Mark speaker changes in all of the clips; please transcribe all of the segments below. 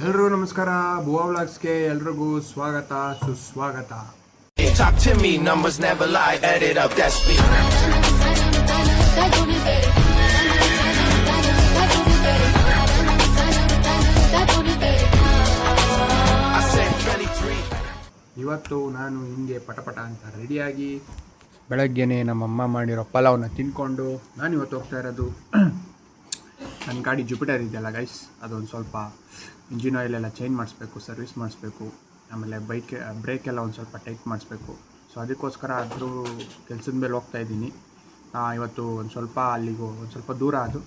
Speaker 1: ಎಲ್ರಿಗೂ ನಮಸ್ಕಾರ. ಭುವಾ ವ್ಲಾಗ್ಸ್ಗೆ ಎಲ್ರಿಗೂ ಸ್ವಾಗತ ಸುಸ್ವಾಗತ.
Speaker 2: Talk to me, numbers never lie, add it up, that's me. I said 23.
Speaker 1: ಇವತ್ತು ನಾನು ಹಿಂಗೆ ಪಟಪಟ ಅಂತ ರೆಡಿಯಾಗಿ ಬೆಳಗ್ಗೆನೇ ನಮ್ಮಮ್ಮ ಮಾಡಿರೋ ಪಲಾವ್ನ ತಿನ್ಕೊಂಡು ನಾನು ಇವತ್ತು ಹೋಗ್ತಾ ಇರೋದು ನನ್ನ ಗಾಡಿ ಜುಪಿಟರ್ ಇದೆಯಲ್ಲ ಗೈಸ್, ಅದೊಂದು ಸ್ವಲ್ಪ ಇಂಜಿನ್ ಆಯಿಲೆಲ್ಲ ಚೇಂಜ್ ಮಾಡಿಸ್ಬೇಕು, ಸರ್ವಿಸ್ ಮಾಡಿಸ್ಬೇಕು, ಆಮೇಲೆ ಬ್ರೇಕೆಲ್ಲ ಒಂದು ಸ್ವಲ್ಪ ಟೈಟ್ ಮಾಡಿಸ್ಬೇಕು. ಸೊ ಅದಕ್ಕೋಸ್ಕರ ಅದ್ರ ಕೆಲಸದ ಮೇಲೆ ಹೋಗ್ತಾ ಇದ್ದೀನಿ. ಇವತ್ತು ಒಂದು ಸ್ವಲ್ಪ ಅಲ್ಲಿಗೂ ಒಂದು ಸ್ವಲ್ಪ ದೂರ ಅದು.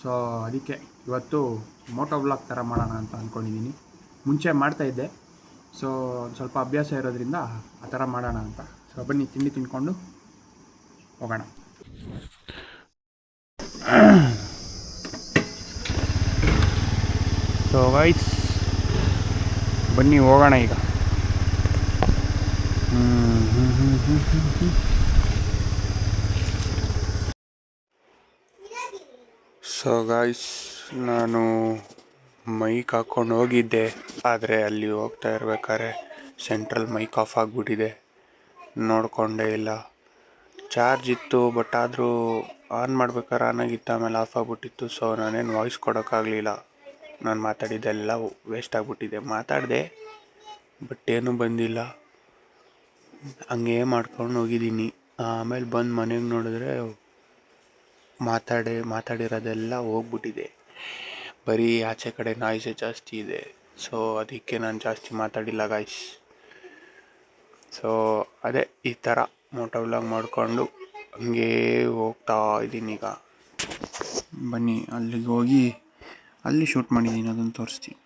Speaker 1: ಸೊ ಅದಕ್ಕೆ ಇವತ್ತು ಮೋಟೋ ವ್ಲಾಗ್ ಥರ ಮಾಡೋಣ ಅಂತ ಅಂದ್ಕೊಂಡಿದ್ದೀನಿ. ಮುಂಚೆ ಮಾಡ್ತಾಯಿದ್ದೆ, ಸೊ ಒಂದು ಸ್ವಲ್ಪ ಅಭ್ಯಾಸ ಇರೋದ್ರಿಂದ ಆ ಥರ ಮಾಡೋಣ ಅಂತ. ಸೊ ಬನ್ನಿ ತಿಂಡಿ ತಿನ್ಕೊಂಡು ಹೋಗೋಣ. ಸೊ ಗೈಸ್ ಬನ್ನಿ ಹೋಗೋಣ ಈಗ. ಸೊ ಗೈಸ್ ನಾನು ಮೈಕ್ ಹಾಕ್ಕೊಂಡು ಹೋಗಿದ್ದೆ, ಆದರೆ ಅಲ್ಲಿ ಹೋಗ್ತಾ ಇರ್ಬೇಕಾದ್ರೆ ಸೆಂಟ್ರಲ್ ಮೈಕ್ ಆಫ್ ಆಗಿಬಿಟ್ಟಿದೆ. ನೋಡಿಕೊಂಡೇ ಇಲ್ಲ. ಚಾರ್ಜ್ ಇತ್ತು, ಬಟ್ ಆದರೂ ಆನ್ ಮಾಡ್ಬೇಕಾದ್ರೆ ಆನ್ ಆಗಿತ್ತು, ಆಮೇಲೆ ಆಫ್ ಆಗಿಬಿಟ್ಟಿತ್ತು. ಸೊ ನಾನೇನು ವಾಯ್ಸ್ ಕೊಡೋಕ್ಕಾಗಲಿಲ್ಲ. ನಾನು ಮಾತಾಡಿದ್ದೆಲ್ಲ ವೇಸ್ಟ್ ಆಗಿಬಿಟ್ಟಿದೆ. ಮಾತಾಡಿದೆ ಬಟ್ ಏನೂ ಬಂದಿಲ್ಲ, ಹಂಗೇ ಮಾಡ್ಕೊಂಡು ಹೋಗಿದ್ದೀನಿ. ಆಮೇಲೆ ಬಂದು ಮನೆಗೆ ನೋಡಿದ್ರೆ ಮಾತಾಡಿರೋದೆಲ್ಲ ಹೋಗ್ಬಿಟ್ಟಿದೆ. ಬರೀ ಆಚೆ ಕಡೆ ನಾಯ್ಸೇ ಜಾಸ್ತಿ ಇದೆ. ಸೊ ಅದಕ್ಕೆ ನಾನು ಜಾಸ್ತಿ ಮಾತಾಡಿಲ್ಲ ಗಾಯ್ಸ್. ಸೊ ಅದೇ ಈ ಥರ ಮೋಟೋ ವ್ಲಾಗ್ ಮಾಡಿಕೊಂಡು ಹಂಗೇ ಹೋಗ್ತಾ ಇದ್ದೀನಿ ಈಗ. ಬನ್ನಿ ಅಲ್ಲಿಗೆ ಹೋಗಿ ಅಲ್ಲಿ ಶೂಟ್ ಮಾಡಿದ್ದೀನಿ, ಅದನ್ನು ತೋರಿಸ್ತೀನಿ.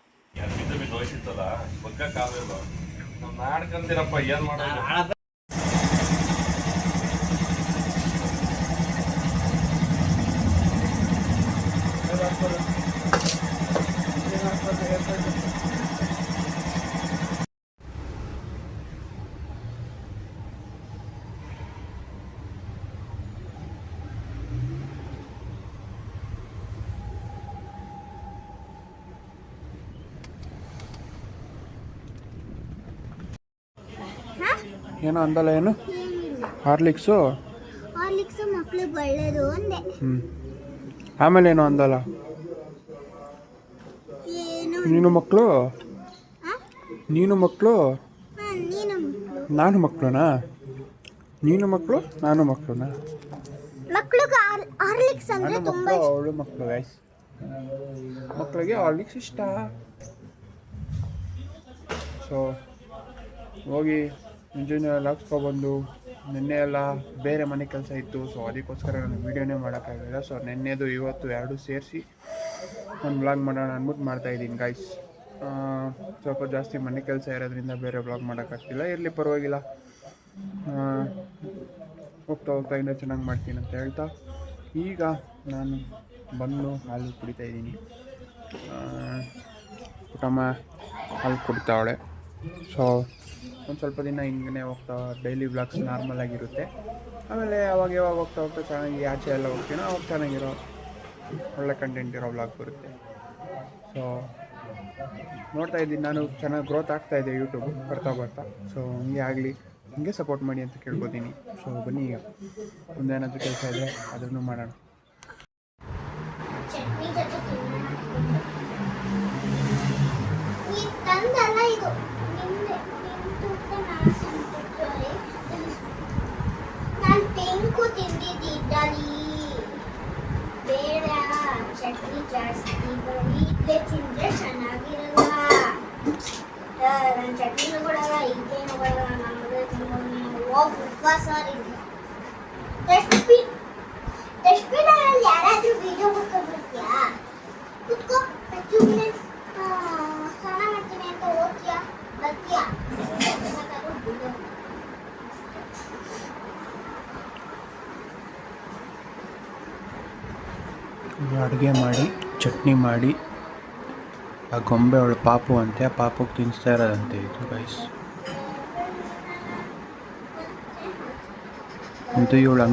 Speaker 1: ಏನೋ ಅಂದಲ್ಲ, ಏನು ಹಾರ್ಲಿಕ್ಸು
Speaker 3: ಮಕ್ಳಿಗೆ ಒಳ್ಳೇದು ಅಂದೆ.
Speaker 1: ಆಮೇಲೆ ಏನೋ ಅಂದಲ್ಲ, ನೀನು ಮಕ್ಕಳು ನಾನು ಮಕ್ಕಳುನಾ? ನೀನು ಮಕ್ಕಳು ನಾನು ಮಕ್ಕಳುನಾ?
Speaker 3: ಹಾರ್ಲಿಕ್ಸ್ ಅಂದ್ರೆ ತುಂಬಾ ಇಷ್ಟ.
Speaker 1: ಅವಳು ಮಕ್ಕಳು ಗೈಸ್, ಮಕ್ಕಳಿಗೆ ಹಾರ್ಲಿಕ್ಸ್ ಇಷ್ಟ. ಸೊ ಹೋಗಿ ಇಂಜಿನಿಯರ್ ಹಾಕ್ಸ್ಕೊಬಂದು, ನಿನ್ನೆ ಎಲ್ಲ ಬೇರೆ ಮನೆ ಕೆಲಸ ಇತ್ತು. ಸೊ ಅದಕ್ಕೋಸ್ಕರ ನಾನು ವೀಡಿಯೋನೇ ಮಾಡೋಕ್ಕಾಗಲಿಲ್ಲ. ಸೊ ನಿನ್ನೆದು ಇವತ್ತು ಎರಡೂ ಸೇರಿಸಿ ನಾನು ವ್ಲಾಗ್ ಮಾಡೋಣ ಅಂದ್ಬಿಟ್ಟು ಮಾಡ್ತಾಯಿದ್ದೀನಿ ಗೈಸ್. ಸ್ವಲ್ಪ ಜಾಸ್ತಿ ಮನೆ ಕೆಲಸ ಇರೋದ್ರಿಂದ ಬೇರೆ ವ್ಲಾಗ್ ಮಾಡೋಕ್ಕಾಗ್ತಿಲ್ಲ. ಇರಲಿ ಪರವಾಗಿಲ್ಲ, ಹೋಗ್ತಾ ಇನ್ನೂ ಚೆನ್ನಾಗಿ ಮಾಡ್ತೀನಿ ಅಂತ ಹೇಳ್ತಾ ಈಗ ನಾನು ಬಂದು ಹಾಲು ಕುಡಿತಾಯಿದ್ದೀನಿ. ಪುಟ್ಟಮ್ಮ ಹಾಲು ಕುಡಿತಾವಳೆ. ಸೊ ಒಂದು ಸ್ವಲ್ಪ ದಿನ ಹಿಂಗೇ ಹೋಗ್ತಾ ಡೈಲಿ ವ್ಲಾಗ್ಸ್ ನಾರ್ಮಲ್ ಆಗಿರುತ್ತೆ. ಆಮೇಲೆ ಯಾವಾಗ ಹೋಗ್ತಾ ಚೆನ್ನಾಗಿ ಆಚೆ ಎಲ್ಲ ಹೋಗ್ತೀನೋ ಅವಾಗ ಚೆನ್ನಾಗಿರೋ ಒಳ್ಳೆ ಕಂಟೆಂಟ್ ಇರೋ ವ್ಲಾಗ್ ಬರುತ್ತೆ. ಸೊ ನೋಡ್ತಾ ಇದ್ದೀನಿ, ನಾನು ಚೆನ್ನಾಗಿ ಗ್ರೋತ್ ಆಗ್ತಾಯಿದ್ದೆ ಯೂಟ್ಯೂಬ್ ಬರ್ತಾ. ಸೊ ಹಂಗೆ ಆಗಲಿ, ಹಂಗೆ ಸಪೋರ್ಟ್ ಮಾಡಿ ಅಂತ ಕೇಳ್ಕೊತೀನಿ. ಸೊ ಬನ್ನಿ ಈಗ ಮುಂದೇನಾದರೂ ಕೆಲಸ ಇದ್ದರೆ ಅದನ್ನು ಮಾಡೋಣ.
Speaker 3: ಬೇಡ ಚಟ್ನಿ ಜಾಸ್ತಿ ಇಲ್ಲೇ ತಿಂದ್ರೆ ಚೆನ್ನಾಗಿರಲ್ಲ. ನಾನು ಚಟ್ನಿನೂ ಕೊಡಲ್ಲ, ಇದೇನು ಕೊಡಲ್ಲ, ನಮ್ಮದೇ ತಿನ್ಕೊಂಡು ಉಪವಾಸ. ಡಸ್ಟ್ಬಿನಲ್ಲಿ ಯಾರಾದರೂ ವೀಡಿಯೋ ಮಾಡ್ಕೊಂಡ್ಬಿಡ್ತೀಯಾ? ಕುತ್ಕೋ, ಸ್ನಾನ ಮಾಡ್ತೀನಿ ಅಂತ ಹೋಗ್ತೀಯಾ, ಬರ್ತೀಯಾ?
Speaker 1: ಅಡುಗೆ ಮಾಡಿ ಚಟ್ನಿ ಮಾಡಿ ಆ ಗೊಂಬೆ ಅವಳು ಪಾಪು ಅಂತೆ, ಆ ಪಾಪುಗೆ ತಿನ್ನಿಸ್ತಾ ಇರೋದಂತೆ ಇದು ಗೈಸ್. ಇದು ಇವಳು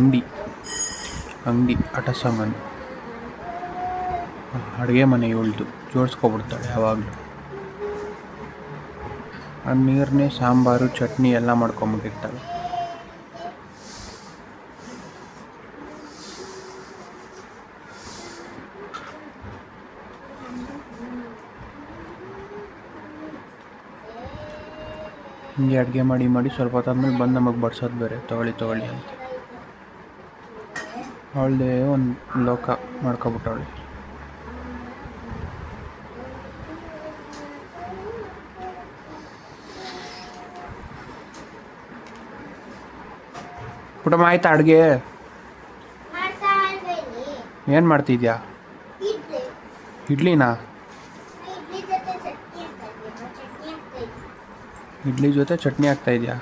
Speaker 1: ಅಂಗಡಿ ಆಟ ಸಾಮಾನು ಅಡುಗೆ ಮನೆ ಇವಳ್ದು ಜೋಡಿಸ್ಕೊಬಿಡ್ತಾಳೆ ಯಾವಾಗಲೂ. ಆ ನೀರನ್ನೇ ಸಾಂಬಾರು ಚಟ್ನಿ ಎಲ್ಲ ಮಾಡ್ಕೊಂಬಿಟ್ಟಿರ್ತಾಳೆ. ಹಿಂಗೆ ಅಡುಗೆ ಮಾಡಿ ಮಾಡಿ ಸ್ವಲ್ಪ ಹೊತ್ತಾದ್ಮೇಲೆ ಬಂದು ನಮಗೆ ಬಡ್ಸೋದು ಬೇರೆ, ತೊಗೊಳ್ಳಿ ಅಂತ. ಅವಳದೇ ಒಂದು ಲೋಕ ಮಾಡ್ಕೊಬಿಟ್ಟವಳೆ. ಪುಟಮ್ಮ ಆಯ್ತಾ ಅಡುಗೆ?
Speaker 3: ಮಾಡ್ತಾ ಇದ್ದೀನಿ.
Speaker 1: ಏನು ಮಾಡ್ತಿದ್ಯಾ?
Speaker 3: ಇಡ್ಲಿ
Speaker 1: ಇಡ್ಲಿನಾ?
Speaker 3: ಇಡ್ಲಿ ಜೊತೆ ಚಟ್ನಿ ಆಗ್ತಾ ಇದೆಯಾ? ಚಟ್ನಿ ಆಗ್ತಾ ಇದೆ.
Speaker 1: ಇಡ್ಲಿ ಜೊತೆ ಚಟ್ನಿ ಆಗ್ತಾ ಇದೆಯಾ?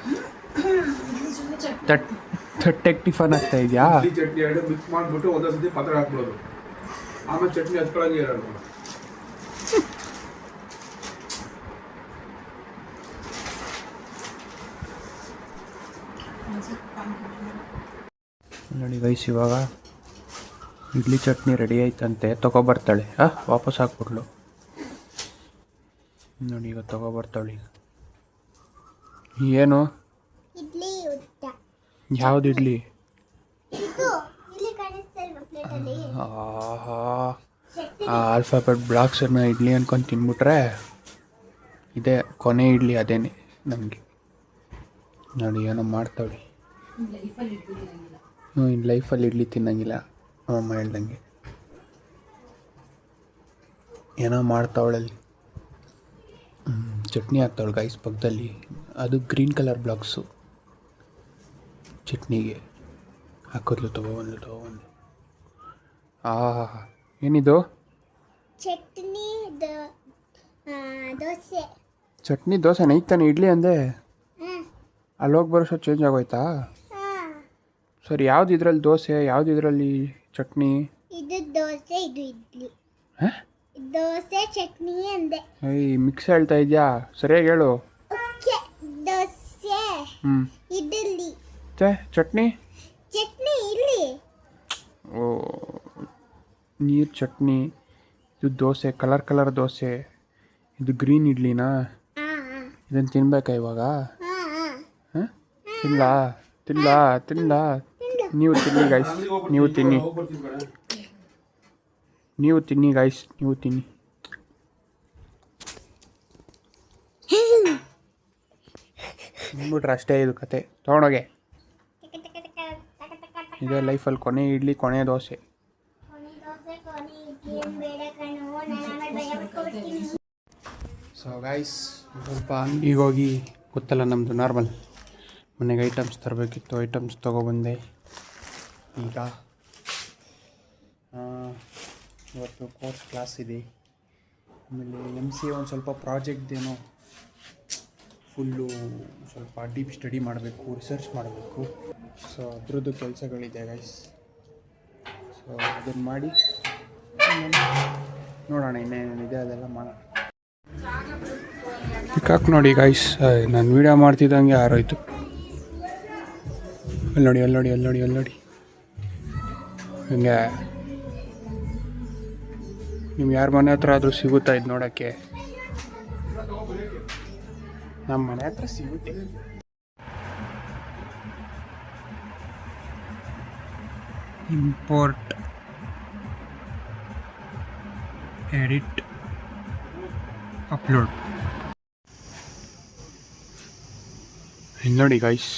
Speaker 1: ತಟ್ಟೆಗೆ ಟಿಫನ್ ಆಗ್ತಾ ಇದೆಯಾ?
Speaker 4: ಇಡ್ಲಿ ಚಟ್ನಿ ಎರಡು ಮಿಕ್ಸ್ ಮಾಡಿಬಿಟ್ಟು ಒಂದೊಂದ್ಸತಿ ಪಾತ್ರೆ ಹಾಕ್ಬಿಡೋದು, ಆಮೇಲೆ ಚಟ್ನಿ ಹಚ್ಕೊಳಂಗೆ ಇರೋದು.
Speaker 1: ನೋಡಿ ಗೈಸ್, ಇವಾಗ ಇಡ್ಲಿ ಚಟ್ನಿ ರೆಡಿ ಆಯ್ತಂತೆ, ತೊಗೊಬರ್ತಾಳೆ. ವಾಪಸ್ ಹಾಕ್ಬಿಡ್ಲು. ನೋಡಿ ಈಗ ತೊಗೊಬರ್ತಾಳೆ. ಏನು?
Speaker 3: ಇಡ್ಲಿ ಊಟ.
Speaker 1: ಯಾವ್ದು ಇಡ್ಲಿ?
Speaker 3: ಇದು ಇಲ್ಲಿ ಕಾಣಿಸ್ತಾ ಇಲ್ವಾ ಪ್ಲೇಟಲ್ಲಿ?
Speaker 1: ಆಹಾ,
Speaker 3: ಚಟ್ನಿ.
Speaker 1: ಆ ಆಲ್ಫಾಬೆಟ್ ಬ್ಲಾಕ್ಸನ್ನ ಇಡ್ಲಿ ಅನ್ಕೊಂಡು ತಿನ್ಬಿಟ್ರೆ ಇದೇ ಕೊನೆ ಇಡ್ಲಿ, ಅದೇನೆ ನಮಗೆ. ನೋಡಿ ಏನೋ ಮಾಡ್ತಾವಳಿ. ಇನ್ನು ಲೈಫಲ್ಲಿ ಇಡ್ಲಿ ತಿನ್ನಂಗಿಲ್ಲ ಅಮ್ಮ ಹೇಳ್ದಂಗೆ. ಏನೋ ಮಾಡ್ತಾವಳಲ್ಲಿ. ಚಟ್ನಿ ಹಾಕ್ತಾವಳು ಗೈಸ್ ಪಕ್ಕದಲ್ಲಿ. ಅದು ಗ್ರೀನ್ ಕಲರ್ ಬ್ಲಾಕ್ಸು ಚಟ್ನಿಗೆ ಹಾಕೋದ್ಲು. ತೊಗೊಬಂದು ಏನಿದು?
Speaker 3: ಚಟ್ನಿ ದೋಸೆ.
Speaker 1: ಚಟ್ನಿ ದೋಸೆ ನೈತಾನೆ ಇಡ್ಲಿ ಅಂದೆ.
Speaker 3: ಹಾಂ
Speaker 1: ಅಲ್ಲೋಗಿ ಬರೋಷ್ಟು ಚೇಂಜ್ ಆಗೋಯ್ತಾ?
Speaker 3: ಹಾಂ.
Speaker 1: ಸರಿ, ಯಾವ್ದು ಇದರಲ್ಲಿ ದೋಸೆ, ಯಾವ್ದು ಇದರಲ್ಲಿ ಚಟ್ನಿ?
Speaker 3: ಇದು ದೋಸೆ, ಇದು ಇಡ್ಲಿ.
Speaker 1: ಹಾಂ,
Speaker 3: ದೋಸೆ ಚಟ್ನಿ ಅಂದೆ.
Speaker 1: ಮಿಕ್ಸ್ ಹೇಳ್ತಾ ಇದೆಯಾ? ಸರಿಯಾಗಿ ಹೇಳು.
Speaker 3: ಓಕೆ, ದೋಸೆ ಇಡ್ಲಿ
Speaker 1: ಚಟ್ನಿ.
Speaker 3: ಚಟ್ನಿ ಇಲ್ಲಿ.
Speaker 1: ಓ, ನೀರು ಚಟ್ನಿ. ಇದು ದೋಸೆ, ಕಲರ್ ದೋಸೆ. ಇದು ಗ್ರೀನ್ ಇಡ್ಲಿನಾ?
Speaker 3: ಹಾಂ
Speaker 1: ಇದನ್ನು ತಿನ್ಬೇಕಾ ಇವಾಗ?
Speaker 3: ಹಾಂ.
Speaker 1: ಹಾಂ, ತಿನ್ಲಾ? ನೀವು ತಿನ್ನಿ ಗೈಸ್, ನೀವು ತಿನ್ನಿ ಗೈಸ್, ನೀವು ತಿನ್ನಿ. ತಿನ್ಬಿಟ್ರೆ ಅಷ್ಟೇ ಇದು ಕತೆ. ತೊಗೊಂಡೋಗೆ. ಇದೇ ಲೈಫಲ್ಲಿ ಕೊನೆ ಇಡ್ಲಿ, ಕೊನೆ ದೋಸೆ. ಸೊ ಗೈಸ್, ಸ್ವಲ್ಪ ಅಂಗಡಿಗೆ ಹೋಗಿ, ಗೊತ್ತಲ್ಲ ನಮ್ಮದು ನಾರ್ಮಲ್ ಮನೆಗೆ ಐಟಮ್ಸ್ ತರಬೇಕಿತ್ತು. ಐಟಮ್ಸ್ ತೊಗೊಬಂದೆ. ಈಗ ಇವತ್ತು ಕೋರ್ಸ್ ಕ್ಲಾಸ್ ಇದೆ. ಆಮೇಲೆ MC ಒಂದು ಸ್ವಲ್ಪ ಪ್ರಾಜೆಕ್ಟ್ದೇನೋ ಫುಲ್ಲು ಸ್ವಲ್ಪ ಡೀಪ್ ಸ್ಟಡಿ ಮಾಡಬೇಕು, ರಿಸರ್ಚ್ ಮಾಡಬೇಕು. ಸೊ ಅದ್ರದ್ದು ಕೆಲಸಗಳಿದೆ ಗೈಸ್. ಸೊ ಅದನ್ನು ಮಾಡಿ ನೋಡೋಣ ಇನ್ನೇನಿದೆ ಅದೆಲ್ಲ ಮಾಡೋಣ. ಪಿಕಾಕ್ ನೋಡಿ ಗೈಸ್, ನಾನು ವೀಡಿಯೋ ಮಾಡ್ತಿದ್ದಂಗೆ ಆರೋಯ್ತು. ಅಲ್ಲಿ ನೋಡಿ ಹಿಂಗೆ ನಿಮ್ಗೆ ಯಾರ ಮನೆ ಹತ್ರ ಆದರೂ ಸಿಗುತ್ತಾ ಇದು ನೋಡೋಕ್ಕೆ? ನಮ್ಮ ಮನೆ ಹತ್ರ ಸಿಗುತ್ತೆ. Import, edit, upload. ಇಲ್ಲಿ ನೋಡಿ ಗೈಸ್,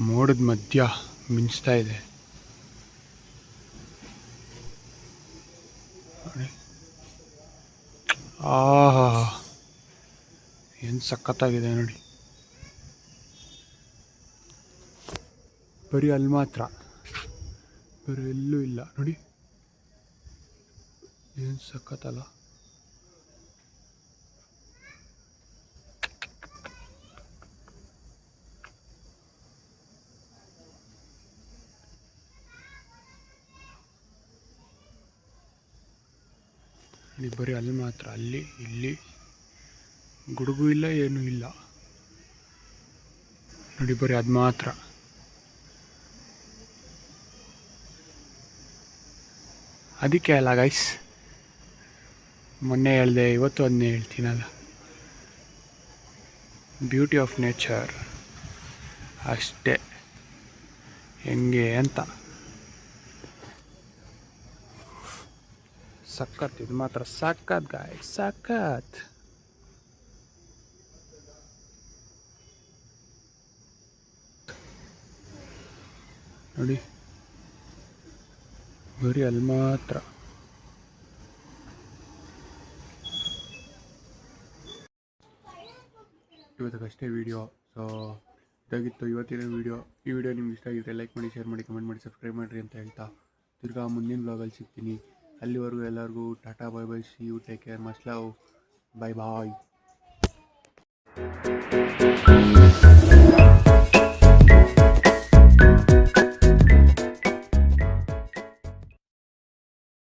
Speaker 1: ಮೋಡದ ಮಧ್ಯ ಮಿಂಚ್ತಾ ಇದೆ. ಆಹಾ, ಏನು ಸಖತ್ತಾಗಿದೆ ನೋಡಿ. ಬರೀ ಅಲ್ಲಿ ಮಾತ್ರ, ಬೇರೆ ಎಲ್ಲೂ ಇಲ್ಲ ನೋಡಿ. ಏನು ಸಖತ್ತಲ್ಲ. ಬರೀ ಅಲ್ಲಿ ಮಾತ್ರ, ಅಲ್ಲಿ ಇಲ್ಲಿ ಗುಡುಗು ಇಲ್ಲ, ಏನೂ ಇಲ್ಲ ನೋಡಿ. ಬರೀ ಅದು ಮಾತ್ರ. ಅದಕ್ಕೆ ಅಲ್ಲ ಗೈಸ್ ಮೊನ್ನೆ ಹೇಳಿದೆ, ಇವತ್ತು ಅದನ್ನೇ ಹೇಳ್ತೀನಲ್ಲ. ಬ್ಯೂಟಿ ಆಫ್ ನೇಚರ್ ಅಷ್ಟೇ ಹೆಂಗೆ ಅಂತ. ಸಖತ್, ಇದು ಮಾತ್ರ ಸಖತ್ ಗಾಯ್, ಸಖತ್. ನೋಡಿ ಬರೀ ಅಲ್ಲಿ ಮಾತ್ರ. ಇವತ್ತಕ್ಕಷ್ಟೇ ವಿಡಿಯೋ. ಸೊ ಇದಾಗಿತ್ತು ಇವತ್ತಿನ ವಿಡಿಯೋ. ಈ ವಿಡಿಯೋ ನಿಮ್ಗೆ ಇಷ್ಟ ಆಗಿದ್ರೆ ಲೈಕ್ ಮಾಡಿ, ಶೇರ್ ಮಾಡಿ, ಕಮೆಂಟ್ ಮಾಡಿ, ಸಬ್ಸ್ಕ್ರೈಬ್ ಮಾಡಿರಿ ಅಂತ ಹೇಳ್ತಾ ತಿರ್ಗಾ ಮುಂದಿನ ಬ್ಲಾಗಲ್ಲಿ ಸಿಗ್ತೀನಿ. ಅಲ್ಲಿವರೆಗೂ ಎಲ್ಲರಿಗೂ tata, bye bye, see you, take care, much love, bye bye.